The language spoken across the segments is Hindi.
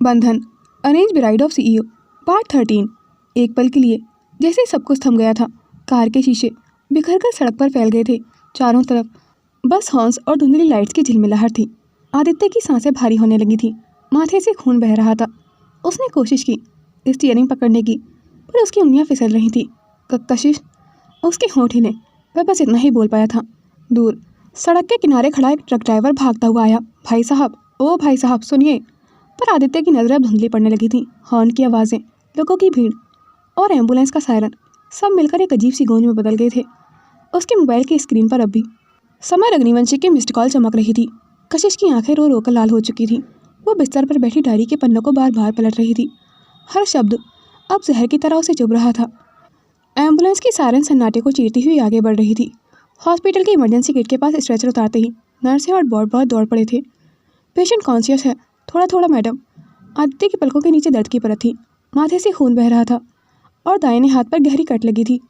बंधन arrange bride of CEO part 13। एक पल के लिए जैसे ही सब कुछ थम गया था। कार के शीशे बिखर कर सड़क पर फैल गए थे। चारों तरफ बस हॉर्न्स और धुंधली लाइट्स की झिलमिलाहट थी। आदित्य की सांसें भारी होने लगी थी। माथे से खून बह रहा था। उसने कोशिश की स्टीयरिंग पकड़ने की, पर उसकी उंगलियां फिसल रही थी। कशिश उसके होंठ हिले। वह बस इतना ही बोल पाया था। दूर सड़क के किनारे खड़ा एक ट्रक ड्राइवर भागता हुआ आया। भाई साहब, ओ भाई साहब, सुनिए। पर आदित्य की नजरें अब धुंधली पड़ने लगी थी। हॉर्न की आवाज़ें, लोगों की भीड़ और एम्बुलेंस का सायरन सब मिलकर एक अजीब सी गूंज में बदल गए थे। उसके मोबाइल की स्क्रीन पर अब भी समर अग्निवंशी की मिस्ड कॉल चमक रही थी। कशिश की आंखें रो रो कर लाल हो चुकी थी। वो बिस्तर पर बैठी डायरी के पन्नों को बार बार पलट रही थी। हर शब्द अब जहर की तरह उसे चुभ रहा था। एम्बुलेंस की सायरन सन्नाटे को चीरती हुई आगे बढ़ रही थी। हॉस्पिटल के इमरजेंसी गेट के पास स्ट्रेचर उतारते ही नर्सें और बहुत दौड़ पड़े थे। पेशेंट कॉन्शियस है, थोड़ा थोड़ा मैडम। आदित्य की पलकों के नीचे दर्द की परत थी। माथे से खून बह रहा था और दाहिने हाथ पर गहरी कट लगी थी।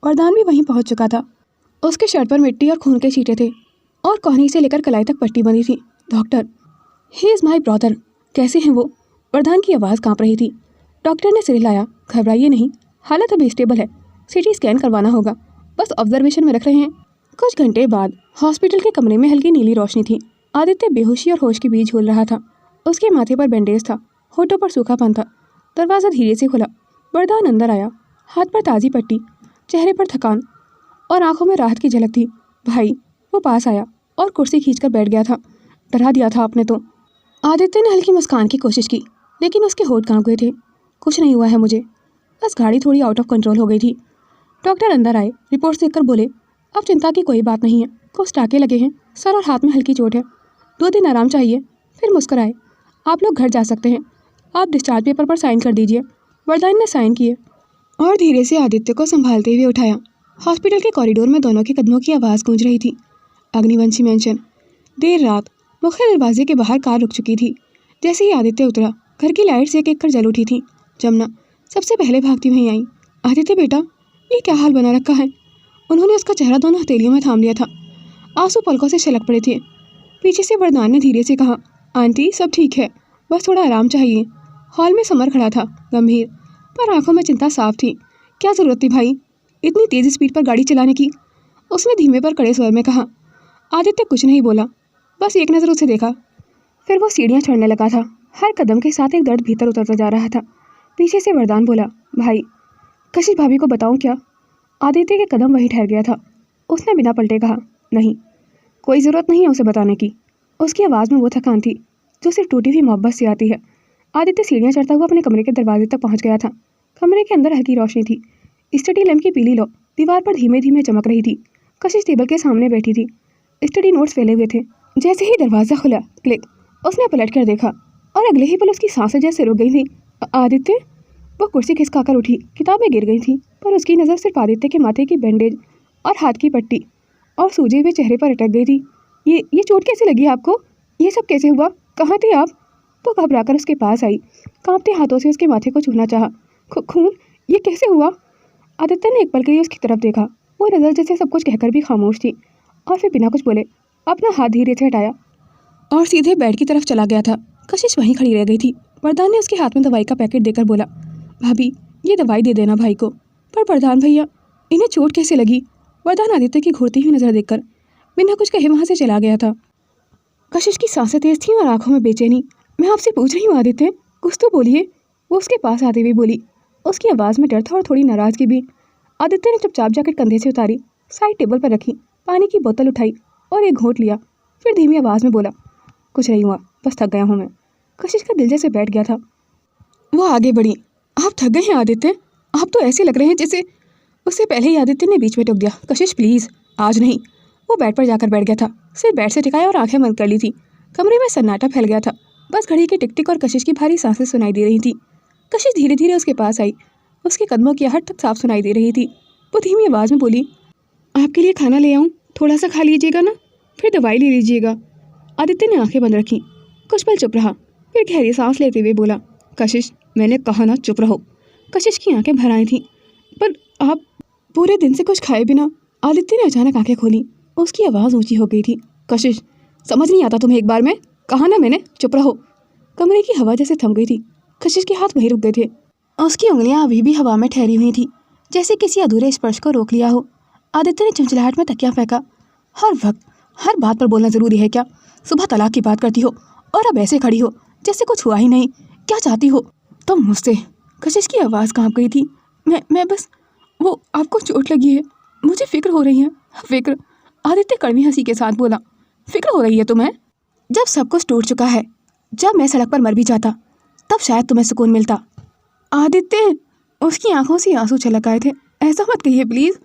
वरदान भी वहीं पहुंच चुका था। उसके शर्ट पर मिट्टी और खून के छींटे थे और कोहनी से लेकर कलाई तक पट्टी बंधी थी। Doctor, he is my brother. कैसे हैं वो? वरदान की आवाज़ कांप रही थी। डॉक्टर ने सिर हिलाया। घबराइए नहीं, हालत अभी स्टेबल है। सीटी स्कैन करवाना होगा, बस ऑब्जर्वेशन में रख रहे हैं। कुछ घंटे बाद हॉस्पिटल के कमरे में हल्की नीली रोशनी थी। आदित्य बेहोशी और होश के बीच झूल रहा था। उसके माथे पर बैंडेज था, होठों पर सूखापन था। दरवाज़ा धीरे से खुला। वरदान अंदर आया। हाथ पर ताज़ी पट्टी, चेहरे पर थकान और आंखों में राहत की झलक थी। भाई, वो पास आया और कुर्सी खींचकर बैठ गया था। डरा दिया था आपने तो। आदित्य ने हल्की मुस्कान की कोशिश की, लेकिन उसके होठ कांप गए थे। कुछ नहीं हुआ है मुझे, बस गाड़ी थोड़ी आउट ऑफ कंट्रोल हो गई थी। डॉक्टर अंदर आए, रिपोर्ट्स देखकर बोले, अब चिंता की कोई बात नहीं है। कुछ टाँके लगे हैं, सर और हाथ में हल्की चोट है। 2 दिन आराम चाहिए। फिर मुस्कुराए। आप लोग घर जा सकते हैं। आप डिस्चार्ज पेपर पर साइन कर दीजिए। वरदान ने साइन किए और धीरे से आदित्य को संभालते हुए उठाया। हॉस्पिटल के कॉरिडोर में दोनों के कदमों की आवाज़ गूंज रही थी। अग्निवंशी मेंशन। देर रात मुख्य दरवाजे के बाहर कार रुक चुकी थी। जैसे ही आदित्य उतरा, घर की लाइट्स एक एक कर जल उठी थी। जमुना सबसे पहले भागती हुई आई। आदित्य बेटा, ये क्या हाल बना रखा है? उन्होंने उसका चेहरा दोनों हथेलियों में थाम लिया था। आंसू पलकों से छलक पड़े थे। पीछे से वरदान ने धीरे से कहा, आंटी सब ठीक है, बस थोड़ा आराम चाहिए। हॉल में समर खड़ा था, गंभीर, पर आंखों में चिंता साफ थी। क्या ज़रूरत थी भाई इतनी तेज़ स्पीड पर गाड़ी चलाने की? उसने धीमे पर कड़े स्वर में कहा। आदित्य कुछ नहीं बोला, बस एक नज़र उसे देखा। फिर वो सीढ़ियाँ चढ़ने लगा था। हर कदम के साथ एक दर्द भीतर उतरता जा रहा था। पीछे से वरदान बोला, भाई कशिश भाभी को बताऊँ क्या? आदित्य के कदम वहीं ठहर गया था। उसने बिना पलटे कहा, नहीं, कोई ज़रूरत नहीं है उसे बताने की। उसकी आवाज़ में वो थकान थी जो सिर्फ टूटी हुई मोहब्बत से आती है। आदित्य सीढ़ियाँ चढ़ता हुआ अपने कमरे के दरवाजे तक पहुंच गया था। कमरे के अंदर हल्की रोशनी थी। स्टडी लैम्प की पीली लो दीवार पर धीमे धीमे चमक रही थी। कशिश टेबल के सामने बैठी थी। स्टडी नोट्स फैले हुए थे। जैसे ही दरवाज़ा खुला, क्लिक, उसने पलट कर देखा और अगले ही पल उसकी सांसें जैसे रुक गई थी। आदित्य? वो कुर्सी खिसकाकर उठी। किताबें गिर गई थी, पर उसकी नज़र सिर्फ आदित्य के माथे की बैंडेज और हाथ की पट्टी और सूजे हुए चेहरे पर अटक गई थी। ये चोट कैसे लगी आपको? ये सब कैसे हुआ? कहाँ थे आप? वो घबराकर उसके पास आई। कांपते हाथों से उसके माथे को छूना चाहा। खून? ये कैसे हुआ? आदित्य ने एक पल के लिए उसकी तरफ देखा। वो नज़र जैसे सब कुछ कहकर भी खामोश थी, और फिर बिना कुछ बोले अपना हाथ धीरे से हटाया और सीधे बेड की तरफ चला गया था। कशिश वहीं खड़ी रह गई थी। वरदान ने उसके हाथ में दवाई का पैकेट देकर बोला, भाभी ये दवाई दे देना भाई को। पर वरदान भैया, इन्हें चोट कैसे लगी? वरदान आदित्य की घूरती हुई नज़र देखकर बिना कुछ कहे वहाँ से चला गया था। कशिश की सांसें तेज थीं और आंखों में बेचैनी। मैं आपसे पूछ रही हूँ आदित्य, कुछ तो बोलिए। वो उसके पास आते हुए बोली। उसकी आवाज़ में डर था और थोड़ी नाराज़गी भी। आदित्य ने चुपचाप जैकेट कंधे से उतारी, साइड टेबल पर रखी, पानी की बोतल उठाई और एक घूंट लिया। फिर धीमी आवाज़ में बोला, कुछ नहीं हुआ, बस थक गया हूँ मैं। कशिश का दिल जैसे बैठ गया था। वो आगे बढ़ी। आप थक गए हैं आदित्य? आप तो ऐसे लग रहे हैं जैसे। उससे पहले ही आदित्य ने बीच में टोक दिया, कशिश प्लीज़, आज नहीं। वो बेड पर जाकर बैठ गया था। सिर बेड से टिकाया और आंखें बंद कर ली थी। कमरे में सन्नाटा फैल गया था। बस घड़ी की टिक टिक और कशिश की भारी सांसें सुनाई दे रही थी। कशिश धीरे धीरे उसके पास आई। उसके कदमों की आहट तक साफ सुनाई दे रही थी। वो धीमी आवाज़ में बोली, आपके लिए खाना ले आऊँ? थोड़ा सा खा लीजिएगा ना, फिर दवाई ले लीजिएगा। आदित्य ने आंखें बंद रखी। कुछ पल चुप रहा, फिर गहरी सांस लेते हुए बोला, कशिश मैंने कहा ना चुप रहो। कशिश की आंखें भर आई थीं। पर आप पूरे दिन से कुछ खाए बिना। आदित्य ने अचानक आंखें खोली। उसकी आवाज़ ऊंची हो गई थी, कशिश समझ नहीं आता तुम्हें? एक बार में कहा ना मैंने, चुप रहो। कमरे की हवा जैसे थम गई थी। कशिश के हाथ वहीं रुक गए थे। उसकी उंगलियां अभी भी हवा में ठहरी हुई थी, जैसे किसी अधूरे स्पर्श को रोक लिया हो। आदित्य ने चंचलाहट में तकिया फेंका। हर वक्त हर बात पर बोलना ज़रूरी है क्या? सुबह तलाक की बात करती हो और अब ऐसे खड़ी हो जैसे कुछ हुआ ही नहीं। क्या चाहती हो तुम मुझसे? कशिश की आवाज़ कांप गई थी। मैं बस, वो आपको चोट लगी है, मुझे फिक्र हो रही है। फिक्र? आदित्य कड़वी हंसी के साथ बोला। फिक्र हो रही है तुम्हें? जब सब कुछ टूट चुका है, जब मैं सड़क पर मर भी जाता, तब शायद तुम्हें सुकून मिलता। आदित्य! उसकी आंखों से आंसू छलक आए थे। ऐसा मत कहिए प्लीज़।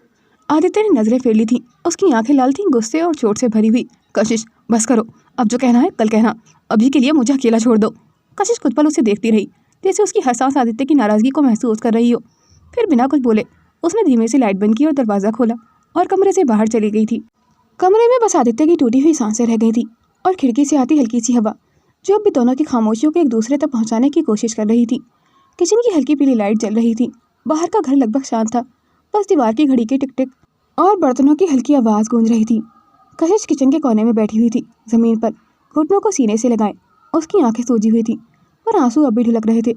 आदित्य ने नजरें फेर ली थी। उसकी आंखें लाल थीं, गुस्से और चोट से भरी हुई। कशिश बस करो, अब जो कहना है कल कहना, अभी के लिए मुझे अकेला छोड़ दो। कशिश कुछ पल उसे देखती रही, जैसे उसकी हर सांस आदित्य की नाराज़गी को महसूस कर रही हो। फिर बिना कुछ बोले उसने धीमे से लाइट बंद की और दरवाज़ा खोला और कमरे से बाहर चली गई थी। कमरे में बस आदित्य की टूटी हुई सांसें रह गई थी और खिड़की से आती हल्की सी हवा, जो अब भी दोनों की खामोशियों को एक दूसरे तक पहुंचाने की कोशिश कर रही थी। किचन की हल्की पीली लाइट जल रही थी। बाहर का घर लगभग शांत था, बस दीवार की घड़ी के टिक टिक और बर्तनों की हल्की आवाज़ गूंज रही थी। कशिश किचन के कोने में बैठी हुई थी, ज़मीन पर घुटनों को सीने से लगाए। उसकी आंखें सूजी हुई थी और आंसू अब भी ढुलक रहे थे।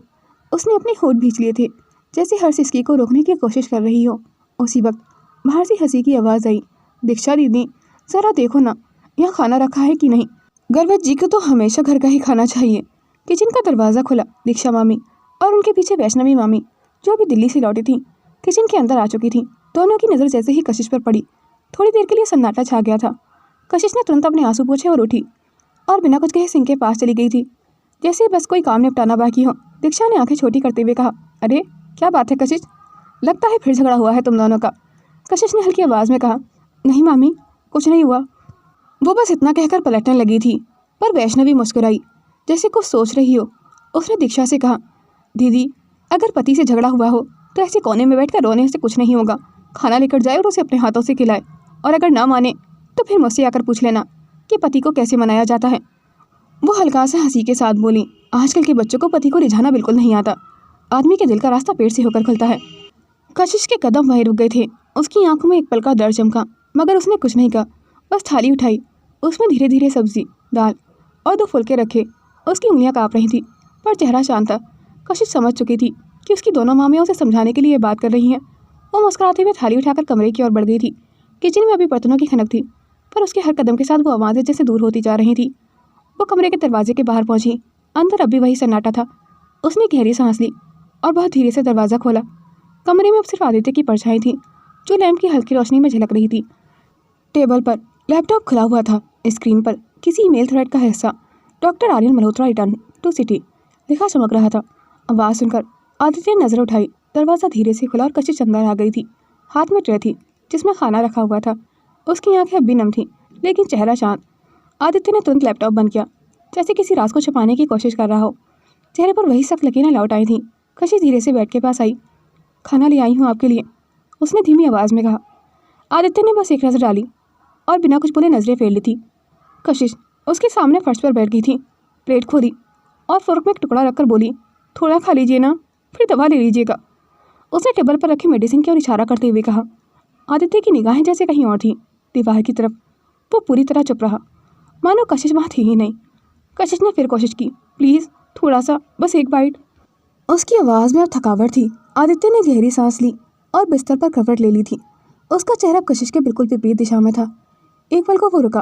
उसने अपने होंठ भींच लिए थे, जैसे हर सिसकी को रोकने की कोशिश कर रही हो। उसी वक्त बाहर से हंसी की आवाज़ आई। दीक्षा दीदी, ज़रा देखो ना, यहाँ खाना रखा है कि नहीं? गर्भवती जी को तो हमेशा घर का ही खाना चाहिए। किचन का दरवाज़ा खुला। दीक्षा मामी और उनके पीछे वैष्णवी मामी, जो अभी दिल्ली से लौटी थी, किचन के अंदर आ चुकी थी। दोनों की नज़र जैसे ही कशिश पर पड़ी, थोड़ी देर के लिए सन्नाटा छा गया था। कशिश ने तुरंत अपने आंसू पोंछे और उठी और बिना कुछ कहे सिंक के पास चली गई थी, जैसे बस कोई काम निपटाना बाकी हो। दीक्षा ने आंखें छोटी करते हुए कहा, अरे क्या बात है कशिश? लगता है फिर झगड़ा हुआ है तुम दोनों का। कशिश ने हल्की आवाज़ में कहा, नहीं मामी, कुछ नहीं हुआ। वो बस इतना कहकर पलटने लगी थी, पर वैष्णवी मुस्कुराई, जैसे कुछ सोच रही हो। उसने दीक्षा से कहा, दीदी, अगर पति से झगड़ा हुआ हो तो ऐसे कोने में बैठकर रोने से कुछ नहीं होगा। खाना लेकर जाए और उसे अपने हाथों से खिलाए, और अगर ना माने तो फिर मुझसे आकर पूछ लेना कि पति को कैसे मनाया जाता है। वो हल्का सा हंसी के साथ बोली, आजकल के बच्चों को पति को रिझाना बिल्कुल नहीं आता। आदमी के दिल का रास्ता पेट से होकर खुलता है। कशिश के कदम वहीं रुक गए थे। उसकी आंखों में एक पल का डर चमका, मगर उसने कुछ नहीं कहा। बस थाली उठाई, उसमें धीरे धीरे सब्जी, दाल और 2 फुलके रखे। उसकी उंगलियां काँप रही थी, पर चेहरा शांत था। कशिश समझ चुकी थी कि उसकी दोनों मामियां उसे समझाने के लिए बात कर रही हैं। वो मुस्कुराते हुए थाली उठाकर कमरे की ओर बढ़ गई थी। किचन में अभी बर्तनों की खनक थी, पर उसके हर कदम के साथ वो आवाज़ें जैसे दूर होती जा रही थी। वो कमरे के दरवाजे के बाहर पहुंची। अंदर अभी वही सन्नाटा था। उसने गहरी सांस ली और बहुत धीरे से दरवाज़ा खोला। कमरे में अब सिर्फ आदित्य की परछाई थी, जो लैंप की हल्की रोशनी में झलक रही थी। टेबल पर लैपटॉप खुला हुआ था। स्क्रीन पर किसी ईमेल थ्रेड का हिस्सा, doctor Aryan Malhotra return to city, लिखा चमक रहा था। आवाज़ सुनकर आदित्य ने नज़र उठाई। दरवाज़ा धीरे से खुला और कशिश अंदर आ गई थी। हाथ में ट्रे थी जिसमें खाना रखा हुआ था। उसकी आंखें अब भी नम थीं, लेकिन चेहरा शांत। आदित्य ने तुरंत लैपटॉप बंद किया, जैसे किसी राज को छुपाने की कोशिश कर रहा हो। चेहरे पर वही सख्त लकीरें लौट आई थीं। कशिश धीरे से बेड के पास आई। खाना ले आई हूँ आपके लिए, उसने धीमी आवाज़ में कहा। आदित्य ने बस एक नज़र डाली और बिना कुछ बोले नज़रें फेर ली थी। कशिश उसके सामने फर्श पर बैठ गई थी। प्लेट खोली और फोर्क में एक टुकड़ा रखकर बोली, थोड़ा खा लीजिए ना, फिर दवा ले लीजिएगा। उसने टेबल पर रखी मेडिसिन की ओर इशारा करते हुए कहा। आदित्य की निगाहें जैसे कहीं और थी, दीवार की तरफ। वो पूरी तरह चुप रहा, मानो कशिश वहाँ थी ही नहीं। कशिश ने फिर कोशिश की, प्लीज़ थोड़ा सा, बस एक बाइट। उसकी आवाज़ में अब थकावट थी। आदित्य ने गहरी सांस ली और बिस्तर पर करवट ले ली थी। उसका चेहरा कशिश के बिल्कुल विपरीत दिशा में था। एक पल को वो रुका,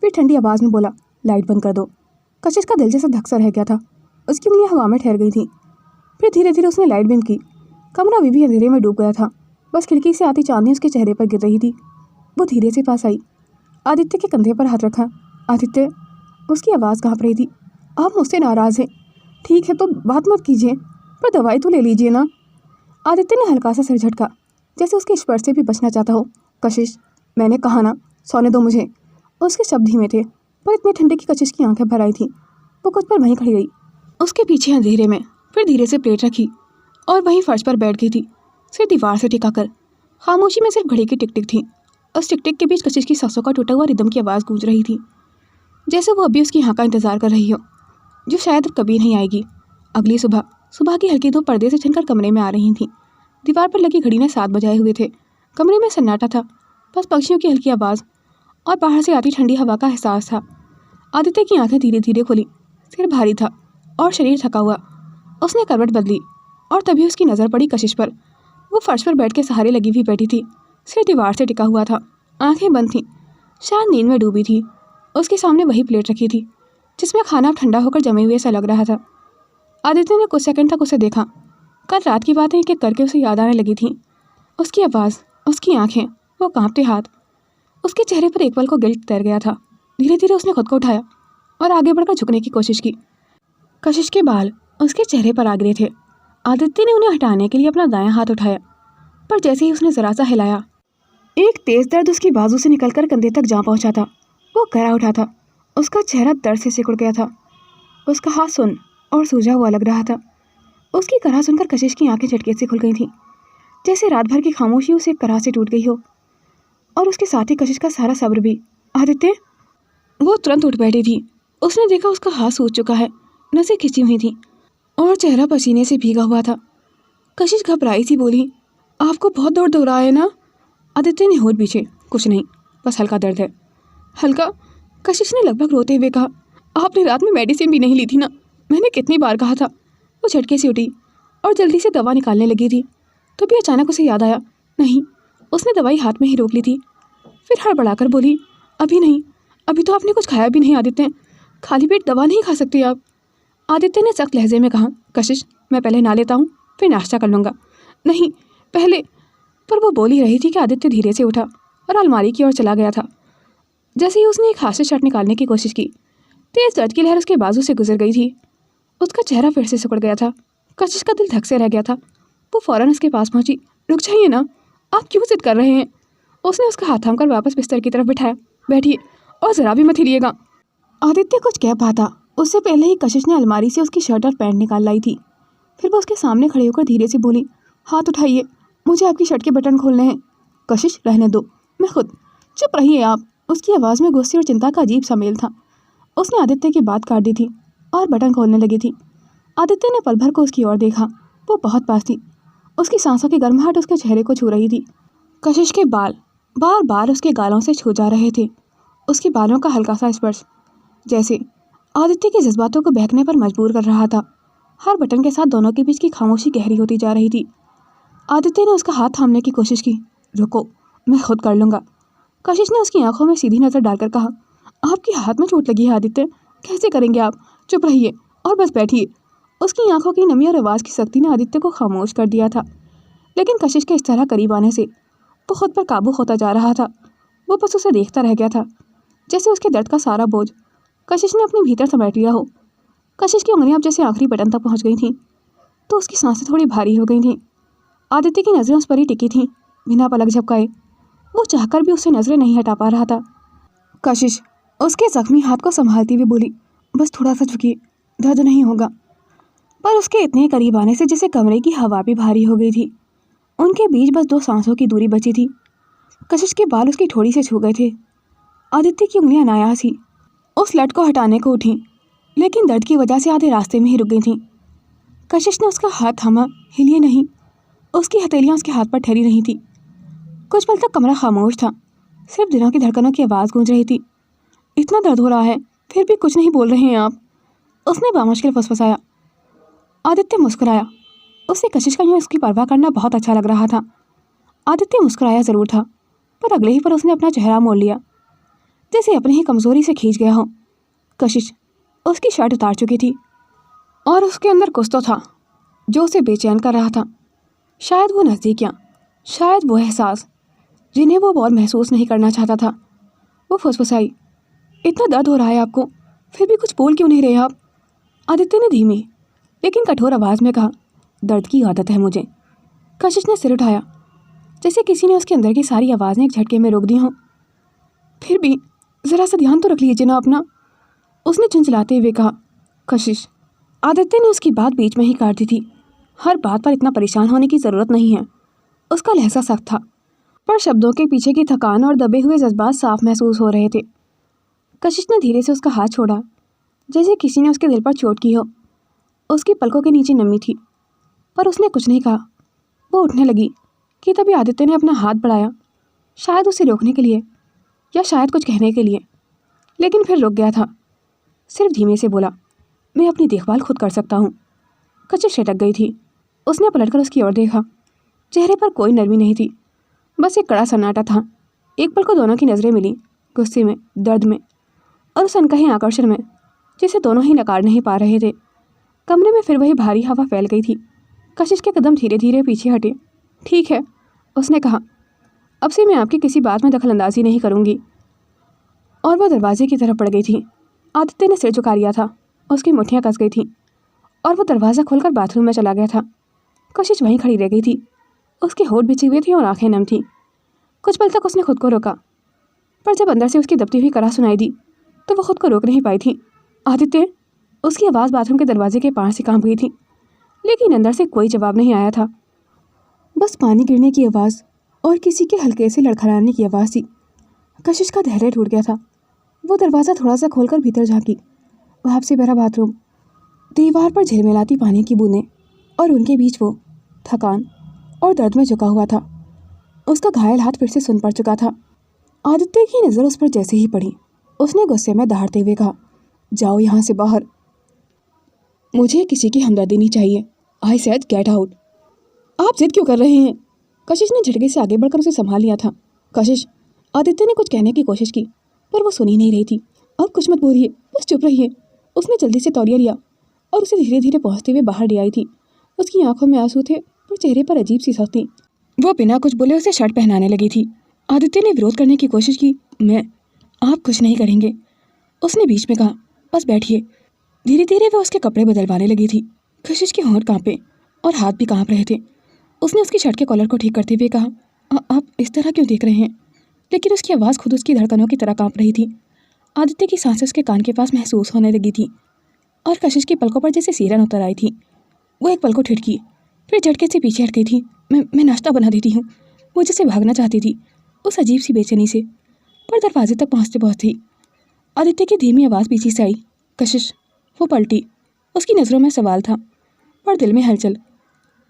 फिर ठंडी आवाज़ में बोला, लाइट बंद कर दो। कशिश का दिल जैसा धक सा रह गया था। उसकी उंगलियां हवा में ठहर गई थी। फिर धीरे धीरे उसने लाइट बंद की। कमरा अभी भी अंधेरे में डूब गया था। बस खिड़की से आती चांदनी उसके चेहरे पर गिर रही थी। वो धीरे से पास आई, आदित्य के कंधे पर हाथ रखा। आदित्य, उसकी आवाज़ काँप रही थी, आप मुझसे नाराज़ हैं। ठीक है तो बात मत कीजिए, पर दवाई तो ले लीजिए ना। आदित्य ने हल्का सा सिर झटका, जैसे उसके स्पर्श से भी बचना चाहता हो। कशिश, मैंने कहा ना, सोने दो मुझे। उसके शब्द धीमे थे, पर इतने ठंडे की कशिश की आंखें भर आई थीं। वो कुछ पर वहीं खड़ी रही, उसके पीछे अंधेरे में। फिर धीरे से प्लेट रखी और वहीं फर्श पर बैठ गई थी, सिर दीवार से टिकाकर। खामोशी में सिर्फ घड़ी की टिक टिक थी। उस टिक टिक के बीच कशिश की सांसों का टूटा हुआ रिदम की आवाज़ गूंज रही थी, जैसे वो अभी उसकी हाँ का इंतज़ार कर रही हो, जो शायद अब कभी नहीं आएगी। अगली सुबह की हल्की धूप पर्दे से छनकर कमरे में आ रही थी। दीवार पर लगी घड़ी ने 7 बजाए हुए थे। कमरे में सन्नाटा था, बस पक्षियों की हल्की आवाज़ और बाहर से आती ठंडी हवा का एहसास था। आदित्य की आंखें धीरे धीरे खुली। सिर भारी था और शरीर थका हुआ। उसने करवट बदली और तभी उसकी नज़र पड़ी कशिश पर। वो फर्श पर बैठ के सहारे लगी हुई बैठी थी, सिर दीवार से टिका हुआ था, आंखें बंद थीं, शायद नींद में डूबी थी। उसके सामने वही प्लेट रखी थी जिसमें खाना अब ठंडा होकर जमे हुए सा लग रहा था। आदित्य ने कुछ सेकंड तक उसे देखा। कल रात की बातें एक एक करके उसे याद आने लगी थी। उसकी आवाज़, उसकी आंखें, वो कांपते हाथ। उसके चेहरे पर एक पल को गिल्ट तैर गया था। धीरे धीरे उसने खुद को उठाया और आगे बढ़कर झुकने की कोशिश की। कशिश के बाल उसके चेहरे पर आ गिरे थे। आदित्य ने उन्हें हटाने के लिए अपना दायां हाथ उठाया, पर जैसे ही उसने जरा सा हिलाया, एक तेज दर्द उसकी बाजू से निकलकर कंधे तक जा पहुंचा था। वो गरा उठा था, उसका चेहरा दर्द से सिकुड़ गया था। उसका हाथ सुन और सूजा हुआ लग रहा था। उसकी कराह सुनकर कशिश की आंखें झटके से खुल गई थीं, जैसे रात भर की खामोशी उसे कराह से टूट गई हो। और उसके साथ ही कशिश का सारा सब्र भी। आदित्य! वो तुरंत उठ बैठी थी। उसने देखा उसका हाथ सूज चुका है, नसें खिंची हुई थी और चेहरा पसीने से भीगा हुआ था। कशिश घबराई सी बोली, आपको बहुत दर्द हो रहा है ना? आदित्य ने होठ पीछे, कुछ नहीं, बस हल्का दर्द है। हल्का? कशिश ने लगभग रोते हुए कहा, आपने रात में मेडिसिन भी नहीं ली थी ना? मैंने कितनी बार कहा था। वो झटके से उठी और जल्दी से दवा निकालने लगी थी, तो भी अचानक उसे याद आया, नहीं, उसने दवाई हाथ में ही रोक ली थी। फिर हड़बड़ाकर बोली, अभी नहीं, अभी तो आपने कुछ खाया भी नहीं आदित्य, खाली पेट दवा नहीं खा सकते आप। आदित्य ने सख्त लहजे में कहा, कशिश, मैं पहले नहा लेता हूँ, फिर नाश्ता कर लूँगा। नहीं, पहले। पर वो बोल ही रही थी कि आदित्य धीरे से उठा और अलमारी की ओर चला गया था। जैसे ही उसने एक हाथ से शर्ट निकालने की कोशिश की, तेज दर्द की लहर उसके बाजू से गुजर गई थी। उसका चेहरा फिर से सिकुड़ गया था। कशिश का दिल धक से रह गया था। वो फौरन उसके पास पहुंची। रुक जाइए ना, आप क्यों जिद कर रहे हैं? उसने उसका हाथ थामकर वापस बिस्तर की तरफ बिठाया। बैठिए और जरा भी मत हिलिएगा। आदित्य कुछ कह पाता उससे पहले ही कशिश ने अलमारी से उसकी शर्ट और पैंट निकाल लाई थी। फिर वो उसके सामने खड़े होकर धीरे से बोली, हाथ उठाइए, मुझे आपकी शर्ट के बटन खोलने हैं। कशिश, रहने दो, मैं खुद। चुप रहिए आप। उसकी आवाज़ में गुस्से और चिंता का अजीब सा मेल था। उसने आदित्य की बात काट दी थी और बटन खोलने लगी थी। आदित्य ने पल भर को उसकी ओर देखा। वो बहुत पास थी। उसकी सांसों की गर्माहट उसके चेहरे को छू रही थी। कशिश के बाल बार बार उसके गालों से छू जा रहे थे। उसके बालों का हल्का सा स्पर्श जैसे आदित्य के जज्बातों को बहकने पर मजबूर कर रहा था। हर बटन के साथ दोनों के बीच की खामोशी गहरी होती जा रही थी। आदित्य ने उसका हाथ थामने की कोशिश की। रुको, मैं खुद कर लूँगा। कशिश ने उसकी आंखों में सीधी नज़र डालकर कहा, आपके हाथ में चोट लगी है आदित्य, कैसे करेंगे आप? चुप रहिए और बस बैठिए। उसकी आंखों की नमी और आवाज़ की सख्ती ने आदित्य को खामोश कर दिया था। लेकिन कशिश के इस तरह करीब आने से वो खुद पर काबू होता जा रहा था। वो बस उसे देखता रह गया था, जैसे उसके दर्द का सारा बोझ कशिश ने अपने भीतर समेट लिया हो। कशिश की उंगलियां अब जैसे आखिरी बटन तक पहुंच गई थीं, तो उसकी सांसें थोड़ी भारी हो गई थीं। आदित्य की नज़रें उस पर ही टिकी थीं, बिना पलक झपकाए। वो चाहकर भी उससे नज़रें नहीं हटा पा रहा था। कशिश उसके जख्मी हाथ को संभालती हुई बोली, बस थोड़ा सा झुकिए, दर्द नहीं होगा। पर उसके इतने करीब आने से जैसे कमरे की हवा भी भारी हो गई थी। उनके बीच बस 2 सांसों की दूरी बची थी। कशिश के बाल उसकी ठोड़ी से छू गए थे। आदित्य की उंगलियां अनायास ही उस लट को हटाने को उठीं, लेकिन दर्द की वजह से आधे रास्ते में ही रुक गई थीं। कशिश ने उसका हाथ थामा, हिलिए नहीं। उसकी हथेलियां उसके हाथ पर ठहरी रही थी। कुछ पल तक कमरा खामोश था, सिर्फ दिलों की धड़कनों की आवाज़ गूंज रही थी। इतना दर्द हो रहा है, फिर भी कुछ नहीं बोल रहे हैं आप? उसने बामुश्किल फुसफुसाया। आदित्य मुस्कुराया। उसे कशिश का यूँ उसकी परवाह करना बहुत अच्छा लग रहा था। आदित्य मुस्कुराया ज़रूर था, पर अगले ही पर उसने अपना चेहरा मोड़ लिया, जैसे अपनी ही कमज़ोरी से खींच गया हो। कशिश उसकी शर्ट उतार चुकी थी और उसके अंदर कुछ तो था जो उसे बेचैन कर रहा था। शायद वो नज़दीकियाँ, शायद वो एहसास जिन्हें वो और महसूस नहीं करना चाहता था। वो फुसफुसाई, इतना दर्द हो रहा है आपको, फिर भी कुछ बोल क्यों नहीं रहे आप? आदित्य ने धीमी लेकिन कठोर आवाज़ में कहा, दर्द की आदत है मुझे। कशिश ने सिर उठाया, जैसे किसी ने उसके अंदर की सारी आवाज़ें एक झटके में रोक दी हों। फिर भी ज़रा सा ध्यान तो रख लीजिए ना अपना, उसने झुंझलाते हुए कहा। कशिश। आदित्य ने उसकी बात बीच में ही काट दी थी। हर बात पर इतना परेशान होने की ज़रूरत नहीं है। उसका लहजा सख्त था, पर शब्दों के पीछे की थकान और दबे हुए जज्बात साफ महसूस हो रहे थे। कशिश ने धीरे से उसका हाथ छोड़ा, जैसे किसी ने उसके दिल पर चोट की हो। उसकी पलकों के नीचे नमी थी, पर उसने कुछ नहीं कहा। वो उठने लगी कि तभी आदित्य ने अपना हाथ बढ़ाया, शायद उसे रोकने के लिए या शायद कुछ कहने के लिए, लेकिन फिर रुक गया था। सिर्फ धीमे से बोला, मैं अपनी देखभाल खुद कर सकता हूँ। कशिश छिटक गई थी। उसने पलटकर उसकी ओर देखा। चेहरे पर कोई नरमी नहीं थी, बस एक कड़ा सन्नाटा था। एक पल को दोनों की नज़रें मिली, गुस्से में, दर्द में और उस अनकहे आकर्षण में जिसे दोनों ही नकार नहीं पा रहे थे। कमरे में फिर वही भारी हवा फैल गई थी। कशिश के कदम धीरे धीरे पीछे हटे। ठीक है, उसने कहा, अब से मैं आपकी किसी बात में दखलंदाजी नहीं करूँगी। और वह दरवाजे की तरफ बढ़ गई थी। आदित्य ने सिर झुका लिया था, उसकी मुट्ठियाँ कस गई थीं और वह दरवाज़ा खोलकर बाथरूम में चला गया था। कशिश वहीं खड़ी रह गई थी। उसके होंठ बिछे हुए थे और आंखें नम थीं। कुछ पल तक उसने खुद को रोका, पर जब अंदर से उसकी दबती हुई कराह सुनाई दी तो वह खुद को रोक नहीं पाई थी। आदित्य, उसकी आवाज़ बाथरूम के दरवाजे के पार से कांप गई थी, लेकिन अंदर से कोई जवाब नहीं आया था। बस पानी गिरने की आवाज़ और किसी के हल्के से लड़खड़ाने की आवाज़ थी। कशिश का धैर्य टूट गया था। वो दरवाज़ा थोड़ा सा खोलकर भीतर झांकी। भाप से भरा बाथरूम, दीवार पर झिलमिलाती पानी की बूंदें और उनके बीच वो थकान और दर्द में झुका हुआ था। उसका घायल हाथ फिर से सुन पड़ चुका था। आदित्य की नज़र उस पर जैसे ही पड़ी, उसने गुस्से में दहाड़ते हुए कहा, जाओ यहाँ से बाहर। मुझे किसी की हमदर्दी नहीं चाहिए। I said get out. आप जिद क्यों कर रहे हैं? कशिश ने झटके से आगे बढ़कर उसे संभाल लिया था। कशिश, आदित्य ने कुछ कहने की कोशिश की, पर वो सुन ही नहीं रही थी। अब कुछ मत बोलिए, बस चुप रहिए। उसने जल्दी से तौलिया लिया और उसे धीरे धीरे पहुँचते हुए बाहर ले आई थी। उसकी आंखों में आंसू थे और चेहरे पर अजीब सी सख्त थी। वो बिना कुछ बोले उसे शर्ट पहनाने लगी थी। आदित्य ने विरोध करने की कोशिश की। आप कुछ नहीं करेंगे, उसने बीच में कहा, बस बैठिए। धीरे धीरे वह उसके कपड़े बदलवाने लगी थी। कशिश के होंठ कांपे और हाथ भी कांप रहे थे। उसने उसकी शर्ट के कॉलर को ठीक करते हुए कहा, आप इस तरह क्यों देख रहे हैं? लेकिन उसकी आवाज़ खुद उसकी धड़कनों की तरह कांप रही थी। आदित्य की सांसें उसके कान के पास महसूस होने लगी थी और कशिश की पलकों पर जैसे सीरन उतर आई थी। वो एक पल को ठिठकी, फिर झटके से पीछे हट गई थी। मैं नाश्ता बना देती हूँ। वो जैसे भागना चाहती थी उस अजीब सी बेचैनी से, पर दरवाजे तक पहुँचते पहुँचते आदित्य की धीमी आवाज़ पीछे से आई, कशिश। वो पलटी। उसकी नज़रों में सवाल था, पर दिल में हलचल।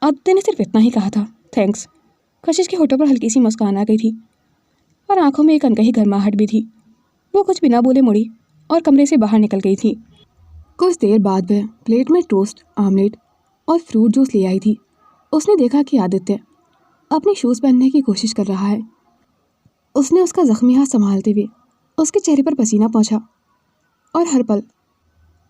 आदित्य ने सिर्फ इतना ही कहा था, थैंक्स। कशिश के होठों पर हल्की सी मुस्कान आ गई थी और आंखों में एक अनकही गर्माहट भी थी। वो कुछ बिना बोले मुड़ी और कमरे से बाहर निकल गई थी। कुछ देर बाद वह प्लेट में टोस्ट, आमलेट और फ्रूट जूस ले आई थी। उसने देखा कि आदित्य अपने शूज़ पहनने की कोशिश कर रहा है। उसने उसका जख्मी हाथ संभालते हुए उसके चेहरे पर पसीना पोंछा और हर पल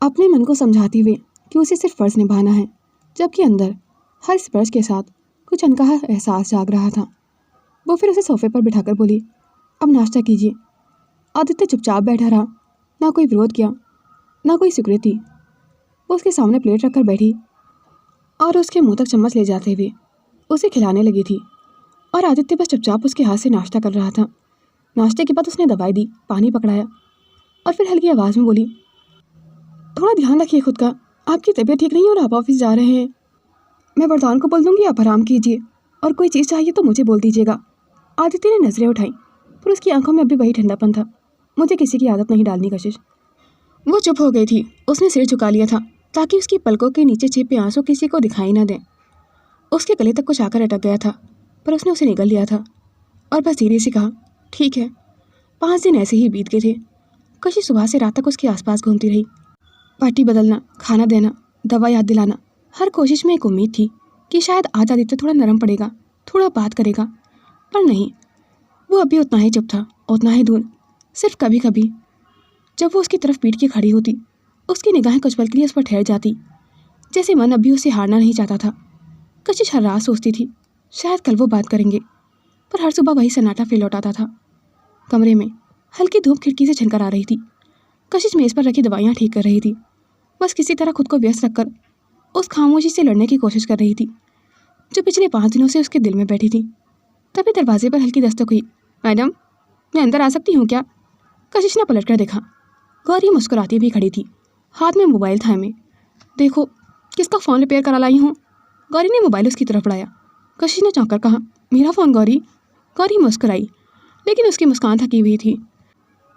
अपने मन को समझाते हुए कि उसे सिर्फ फ़र्ज़ निभाना है, जबकि अंदर हर स्पर्श के साथ कुछ अनकहा एहसास जाग रहा था। वो फिर उसे सोफे पर बिठाकर बोली, अब नाश्ता कीजिए। आदित्य चुपचाप बैठा रहा, ना कोई विरोध किया, ना कोई स्वीकृति। वो उसके सामने प्लेट रखकर बैठी और उसके मुंह तक चम्मच ले जाते हुए उसे खिलाने लगी थी और आदित्य बस चुपचाप उसके हाथ से नाश्ता कर रहा था। नाश्ते के बाद उसने दवाई दी, पानी पकड़ाया और फिर हल्की आवाज़ में बोली, थोड़ा ध्यान रखिए खुद का। आपकी तबीयत ठीक नहीं है और आप ऑफिस जा रहे हैं। मैं वरदान को बोल दूंगी, आप आराम कीजिए और कोई चीज़ चाहिए तो मुझे बोल दीजिएगा। आदित्य ने नज़रें उठाई, पर उसकी आंखों में अभी वही ठंडापन था। मुझे किसी की आदत नहीं डालनी कशिश। वो चुप हो गई थी। उसने सिर झुका लिया था ताकि उसकी पलकों के नीचे छिपे आंसू किसी को दिखाई ना दें। उसके गले तक कुछ आकर अटक गया था, पर उसने उसे निगल लिया था और बस धीरे से कहा, ठीक है। 5 दिन ऐसे ही बीत गए थे। कशिश सुबह से रात तक उसके आसपास घूमती रही। पार्टी बदलना, खाना देना, दवा याद दिलाना, हर कोशिश में एक उम्मीद थी कि शायद आज आदित्य थोड़ा नरम पड़ेगा, थोड़ा बात करेगा, पर नहीं। वो अभी उतना ही चुप था, उतना ही दूर। सिर्फ कभी कभी जब वो उसकी तरफ पीट के खड़ी होती, उसकी निगाहें कुछ पल के लिए उस पर ठहर जाती, जैसे मन अभी उसे हारना नहीं चाहता था। कशिश हर रात सोचती थी, शायद कल वो बात करेंगे, पर हर सुबह वही सन्नाटा फिर लौटाता था। कमरे में हल्की धूप खिड़की से झनकर आ रही थी। कशिश मेज़ पर रखी दवाइयाँ ठीक कर रही थी, बस किसी तरह खुद को व्यस्त रखकर उस खामोशी से लड़ने की कोशिश कर रही थी जो पिछले 5 दिनों से उसके दिल में बैठी थी। तभी दरवाजे पर हल्की दस्तक हुई। मैडम, मैं अंदर आ सकती हूँ क्या? कशिश ने पलट कर देखा। गौरी मुस्कुराती भी खड़ी थी, हाथ में मोबाइल था में। देखो, किसका फ़ोन रिपेयर करा लाई हूँ। गौरी ने मोबाइल उसकी तरफ बढ़ाया। कशिश ने चौंक कर कहा, मेरा फ़ोन गौरी? गौरी मुस्कुराई, लेकिन उसकी मुस्कान थकी हुई थी।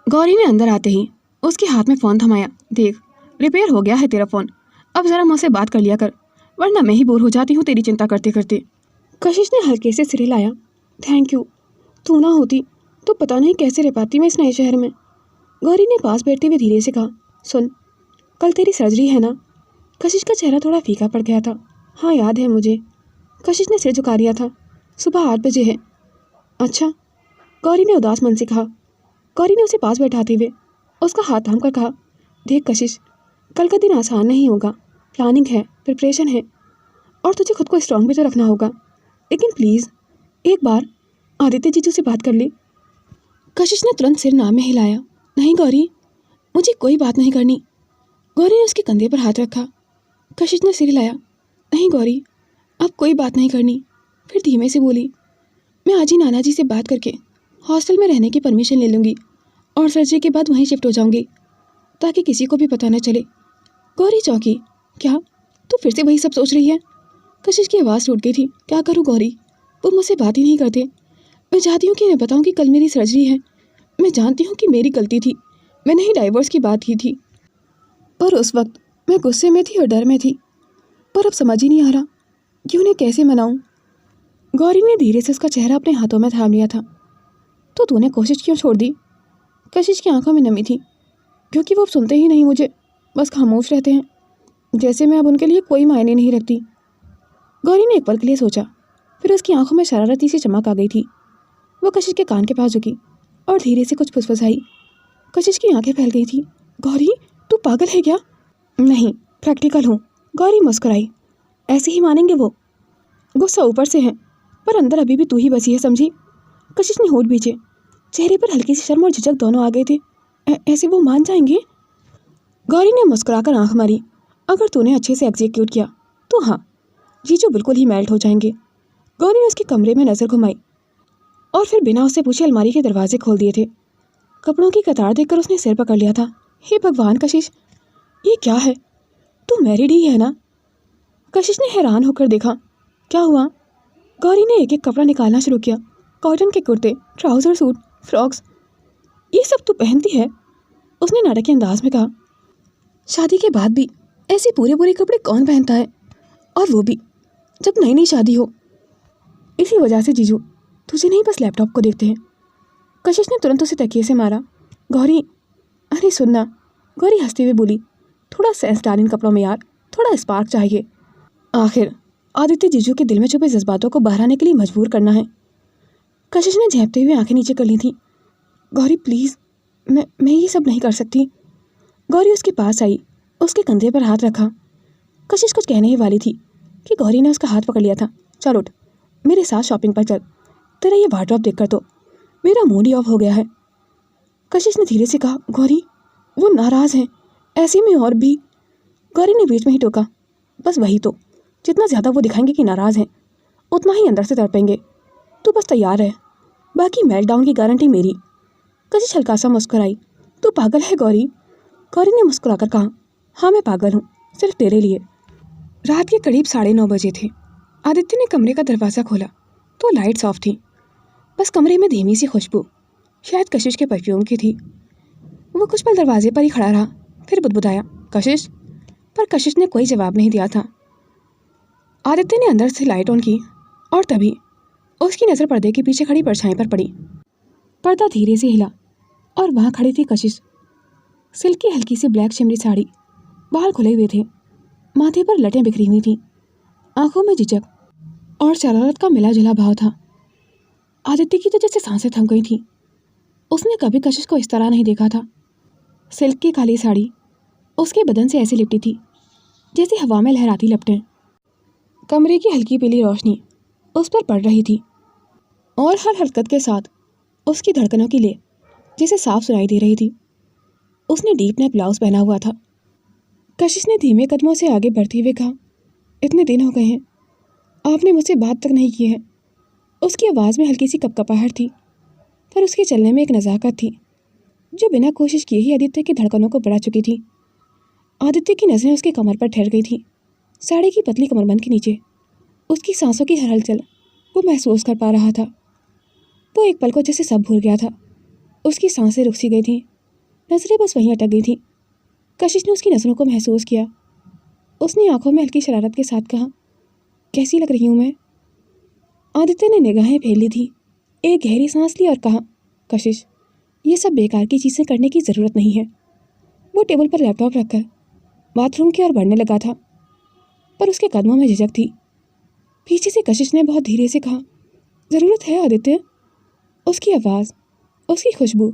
गौरी ने अंदर आते ही उसके हाथ में फ़ोन थमाया। देख, रिपेयर हो गया है तेरा फ़ोन, अब ज़रा मुझसे बात कर लिया कर, वरना मैं ही बोर हो जाती हूँ तेरी चिंता करते करते। कशिश ने हल्के से सिर हिलाया। थैंक यू, तू ना होती तो पता नहीं कैसे रह पाती मैं इस नए शहर में। गौरी ने पास बैठते हुए धीरे से कहा, सुन, कल तेरी सर्जरी है ना? कशिश का चेहरा थोड़ा फीका पड़ गया था। हाँ याद है मुझे। कशिश ने सिर झुका लिया था। सुबह 8 बजे है। अच्छा, गौरी ने उदास मन से कहा। गौरी ने उसे पास बैठाते हुए उसका हाथ थाम कर कहा, देख कशिश, कल का दिन आसान नहीं होगा। प्लानिंग है, प्रिपरेशन है, और तुझे खुद को स्ट्रांग भी तो रखना होगा। लेकिन प्लीज़ एक बार आदित्य जीजू से बात कर ले। कशिश ने तुरंत सिर ना में हिलाया। नहीं गौरी, मुझे कोई बात नहीं करनी। गौरी ने उसके कंधे पर हाथ रखा। कशिश ने सिर हिलाया। नहीं गौरी, अब कोई बात नहीं करनी। फिर धीमे से बोली, मैं आज ही नाना जी से बात करके हॉस्टल में रहने की परमिशन ले लूँगी और सर्जरी के बाद वहीं शिफ्ट हो जाऊँगी, ताकि किसी को भी पता न चले। गौरी चौंकी। क्या तू फिर से वही सब सोच रही है? कशिश की आवाज़ टूट गई थी। क्या करूँ गौरी, वो मुझसे बात ही नहीं करते। मैं चाहती हूँ कि मैं बताऊँ कि कल मेरी सर्जरी है। मैं जानती हूँ कि मेरी गलती थी, मैंने ही डाइवोर्स की बात की थी, पर उस वक्त मैं गुस्से में थी और डर में थी। पर अब समझ ही नहीं आ रहा कि उन्हें कैसे मनाऊं। गौरी ने धीरे से उसका चेहरा अपने हाथों में थाम लिया था। तो तूने कोशिश क्यों छोड़ दी? कशिश की आंखों में नमी थी, क्योंकि वो अब सुनते ही नहीं मुझे, बस खामोश रहते हैं, जैसे मैं अब उनके लिए कोई मायने नहीं रखती। गौरी ने एक पल के लिए सोचा, फिर उसकी आंखों में शरारती सी चमक आ गई थी। वो कशिश के कान के पास झुकी और धीरे से कुछ फुसफुसाई। कशिश की आंखें फैल गई थी। गौरी, तू पागल है क्या? नहीं, प्रैक्टिकल हूँ। गौरी मुस्कुराई। ऐसे ही मानेंगे वो? गुस्सा ऊपर से है, पर अंदर अभी भी तू ही बसी है, समझी? कशिश ने होठ भींचे। चेहरे पर हल्की सी शर्म और झिझक दोनों आ गए थे। ऐसे वो मान जाएंगे? गौरी ने मुस्कुराकर आंख मारी। अगर तूने अच्छे से एग्जीक्यूट किया तो हाँ, जीजू बिल्कुल ही मेल्ट हो जाएंगे। गौरी ने उसके कमरे में नजर घुमाई और फिर बिना उससे पूछे अलमारी के दरवाजे खोल दिए थे। कपड़ों की कतार देखकर उसने सिर पकड़ लिया था। हे भगवान कशिश, ये क्या है? तू मैरिड ही है ना? कशिश ने हैरान होकर देखा। क्या हुआ? गौरी ने एक एक कपड़ा निकालना शुरू किया। कॉटन के कुर्ते, ट्राउजर, सूट, फ्रॉक्स, ये सब तू पहनती है? उसने नाटकीय अंदाज में कहा। शादी के बाद भी ऐसे पूरे पूरे कपड़े कौन पहनता है, और वो भी जब नई नई शादी हो। इसी वजह से जीजू तुझे नहीं, बस लैपटॉप को देखते हैं। कशिश ने तुरंत उसे तकिए से मारा। गौरी, अरे सुनना। गौरी हंसते हुए बोली, थोड़ा सेंस डाल इन कपड़ों में यार, थोड़ा स्पार्क चाहिए। आखिर आदित्य जीजू के दिल में छुपे जज्बातों को बाहर आने के लिए मजबूर करना है। कशिश ने झेंपते हुए आंखें नीचे कर ली थी। गौरी प्लीज़, मैं ये सब नहीं कर सकती। गौरी उसके पास आई, उसके कंधे पर हाथ रखा। कशिश कुछ कहने ही वाली थी कि गौरी ने उसका हाथ पकड़ लिया था। चल उठ, मेरे साथ शॉपिंग पर चल। तेरा ये वार्डरोब देखकर तो मेरा मूड ही ऑफ हो गया है। कशिश ने धीरे से कहा। गौरी, वो नाराज़ हैं, ऐसे में और भी। गौरी ने बीच में ही टोका। बस वही तो, जितना ज़्यादा वो दिखाएंगे कि नाराज़ हैं, उतना ही अंदर से तड़पेंगे। तू बस तैयार है, बाकी मेल्टडाउन की गारंटी मेरी। कशिश हल्का सा मुस्कुराई। तू पागल है गौरी? गौरी ने मुस्कुराकर कहा। हाँ मैं पागल हूँ, सिर्फ तेरे लिए। रात के करीब 9:30 बजे थे। आदित्य ने कमरे का दरवाज़ा खोला तो लाइट्स ऑफ थी। बस कमरे में धीमी सी खुशबू, शायद कशिश के परफ्यूम की थी। वो कुछ पल दरवाजे पर ही खड़ा रहा, फिर बुदबुदाया, कशिश। पर कशिश ने कोई जवाब नहीं दिया था। आदित्य ने अंदर से लाइट ऑन की और तभी उसकी नज़र पर्दे के पीछे खड़ी परछाई पर पड़ी। पर्दा धीरे से हिला और वहाँ खड़ी थी कशिश। सिल्क की हल्की सी ब्लैक शिमरी साड़ी, बाल खुले हुए थे, माथे पर लटें बिखरी हुई थीं, आंखों में झिझक और शरारत का मिला जुला भाव था। आदित्य की तो जैसे सांसें थम गई थीं। उसने कभी कशिश को इस तरह नहीं देखा था। सिल्क की काली साड़ी उसके बदन से ऐसे लिपटी थी जैसे हवा में लहराती लपटें। कमरे की हल्की पीली रोशनी उस पर पड़ रही थी और हर हरकत के साथ उसकी धड़कनों की ले जिसे साफ सुनाई दे रही थी। उसने डीप नेक ब्लाउज पहना हुआ था। कशिश ने धीमे कदमों से आगे बढ़ते हुए कहा, इतने दिन हो गए हैं, आपने मुझसे बात तक नहीं की है। उसकी आवाज़ में हल्की सी कपकपाहट थी, पर उसके चलने में एक नज़ाकत थी जो बिना कोशिश किए ही आदित्य की धड़कनों को बढ़ा चुकी थी। आदित्य की नज़रें उसके कमर पर ठहर गई थीं। साड़ी की पतली कमरबंद के नीचे उसकी सांसों की हर हलचल वो महसूस कर पा रहा था। वो एक पल को जैसे सब भूल गया था। उसकी सांसें रुक सी गई थीं, नज़रें बस वहीं अटक गई थीं। कशिश ने उसकी नज़रों को महसूस किया। उसने आंखों में हल्की शरारत के साथ कहा, कैसी लग रही हूँ मैं? आदित्य ने निगाहें फेर ली थी, एक गहरी सांस ली और कहा, कशिश, ये सब बेकार की चीज़ें करने की ज़रूरत नहीं है। वो टेबल पर लैपटॉप रखकर बाथरूम की ओर बढ़ने लगा था, पर उसके कदमों में झिझक थी। पीछे से कशिश ने बहुत धीरे से कहा, ज़रूरत है आदित्य। उसकी आवाज़, उसकी खुशबू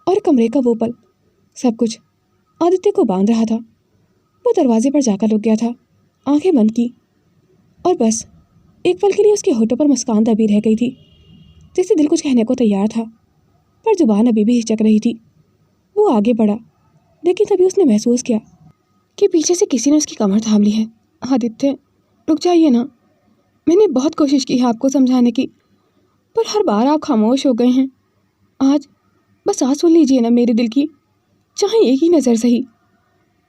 और कमरे का वो पल, सब कुछ आदित्य को बांध रहा था। वो दरवाजे पर जाकर रुक गया था, आंखें बंद की, और बस एक पल के लिए उसके होठों पर मुस्कान दबी रह गई थी, जैसे दिल कुछ कहने को तैयार था पर जुबान अभी भी हिचक रही थी। वो आगे बढ़ा, लेकिन तभी उसने महसूस किया कि पीछे से किसी ने उसकी कमर थाम ली है। आदित्य, रुक जाइए ना। मैंने बहुत कोशिश की है आपको समझाने की, पर हर बार आप खामोश हो गए हैं। आज बस सांस सुन लीजिए ना मेरे दिल की, चाहे एक ही नज़र सही।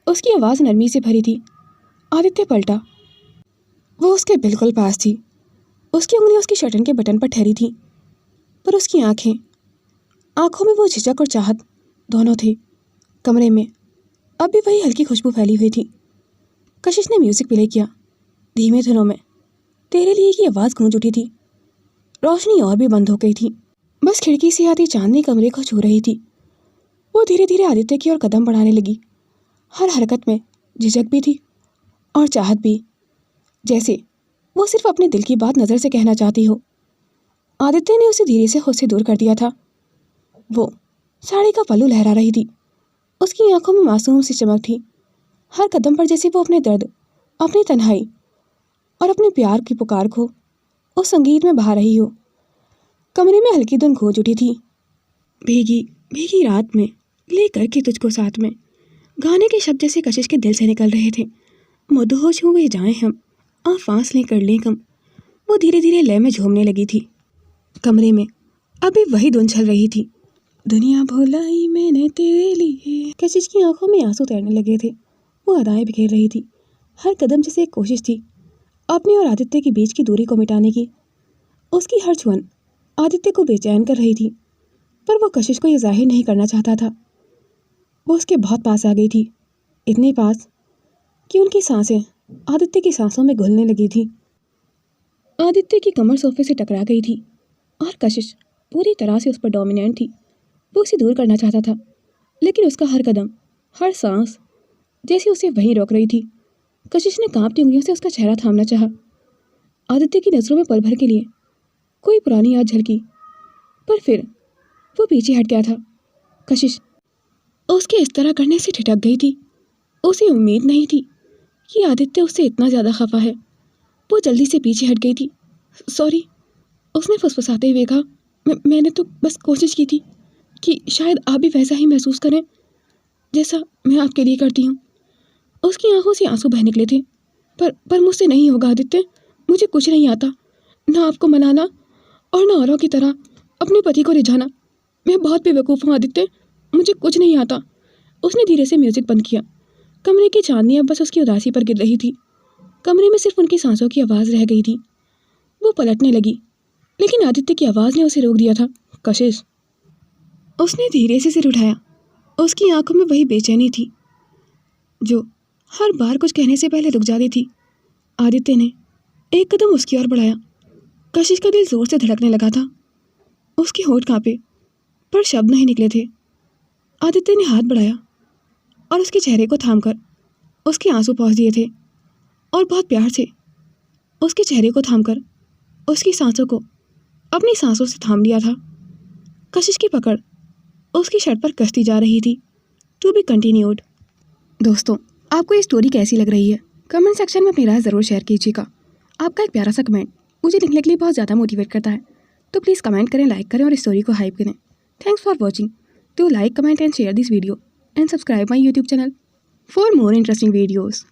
उसकी आवाज़ नरमी से भरी थी। आदित्य पलटा। वो उसके बिल्कुल पास थी। उसकी उंगलियां उसकी शर्टन के बटन पर ठहरी थीं, पर उसकी आंखों में वो झिझक और चाहत दोनों थे। कमरे में अब भी वही हल्की खुशबू फैली हुई थी। कशिश ने म्यूज़िक प्ले किया, धीमे धुनों में तेरे लिए की आवाज़ गूंज उठी थी। रोशनी और भी बंद हो गई थी, बस खिड़की से आती चांदनी कमरे को छू रही थी। वो धीरे धीरे आदित्य की ओर कदम बढ़ाने लगी। हर हरकत में झिझक भी थी और चाहत भी, जैसे वो सिर्फ अपने दिल की बात नज़र से कहना चाहती हो। आदित्य ने उसे धीरे से खुद से दूर कर दिया था। वो साड़ी का पल्लू लहरा रही थी, उसकी आंखों में मासूम सी चमक थी। हर कदम पर जैसे वो अपने दर्द, अपनी तन्हाई और अपने प्यार की पुकार को उस संगीत में बहा रही हो। कमरे में हल्की धुन गूंज उठी थी। भीगी भीगी रात में ले करके तुझको साथ में, गाने के शब्द जैसे कशिश के दिल से निकल रहे थे। मदहोश हुए जाएं हम, आ फांस लें कर लें कम। वो धीरे धीरे लय में झूमने लगी थी। कमरे में अभी वही धुन चल रही थी। दुनिया भुलाई मैंने तेरे लिए। कशिश की आंखों में आंसू तैरने लगे थे। वो अदाएं बिखेर रही थी। हर कदम जैसे एक कोशिश थी अपने और आदित्य के बीच की दूरी को मिटाने की। उसकी हर छुअन आदित्य को बेचैन कर रही थी, पर वो कशिश को ये जाहिर नहीं करना चाहता था। वो उसके बहुत पास आ गई थी, इतने पास कि उनकी सांसें आदित्य की सांसों में घुलने लगी थी। आदित्य की कमर सोफे से टकरा गई थी और कशिश पूरी तरह से उस पर डोमिनेंट थी। वो उसे दूर करना चाहता था, लेकिन उसका हर कदम, हर सांस जैसे उसे वहीं रोक रही थी। कशिश ने कांपती उंगलियों से उसका चेहरा थामना चाहा। आदित्य की नज़रों में पल भर के लिए कोई पुरानी याद झलकी, पर फिर वो पीछे हट गया था। कशिश उसके इस तरह करने से ठिठक गई थी। उसे उम्मीद नहीं थी कि आदित्य उससे इतना ज़्यादा खफा है। वो जल्दी से पीछे हट गई थी। सॉरी, उसने फुसफुसाते हुए कहा। मैंने तो बस कोशिश की थी कि शायद आप भी वैसा ही महसूस करें जैसा मैं आपके लिए करती हूँ। उसकी आंखों से आंसू बह निकले थे। पर मुझसे नहीं होगा आदित्य, मुझे कुछ नहीं आता, ना आपको मनाना और ना औरों की तरह अपने पति को रिझाना। मैं बहुत बेवकूफ़ हूँ आदित्य, मुझे कुछ नहीं आता। उसने धीरे से म्यूज़िक बंद किया। कमरे की चांदनी अब बस उसकी उदासी पर गिर रही थी। कमरे में सिर्फ उनकी सांसों की आवाज़ रह गई थी। वो पलटने लगी, लेकिन आदित्य की आवाज़ ने उसे रोक दिया था। कशिश, उसने धीरे से सिर उठाया। उसकी आंखों में वही बेचैनी थी जो हर बार कुछ कहने से पहले रुक जाती थी। आदित्य ने एक कदम उसकी ओर बढ़ाया। कशिश का दिल जोर से धड़कने लगा था। उसके होंठ कांपे, पर शब्द नहीं निकले थे। आदित्य ने हाथ बढ़ाया और उसके चेहरे को थामकर उसके आंसू पहुँच दिए थे, और बहुत प्यार से उसके चेहरे को थामकर उसकी सांसों को अपनी सांसों से थाम लिया था। कशिश की पकड़ उसकी शर्ट पर कसती जा रही थी। To be continued. दोस्तों, आपको ये स्टोरी कैसी लग रही है? कमेंट सेक्शन में अपनी राय ज़रूर शेयर कीजिएगा। आपका एक प्यारा सा कमेंट मुझे लिखने के लिए बहुत ज़्यादा मोटिवेट करता है, तो प्लीज़ कमेंट करें, लाइक करें और इस स्टोरी को हाइप करें। Thanks for watching. Do like, comment and share this video and subscribe my YouTube channel for more interesting videos.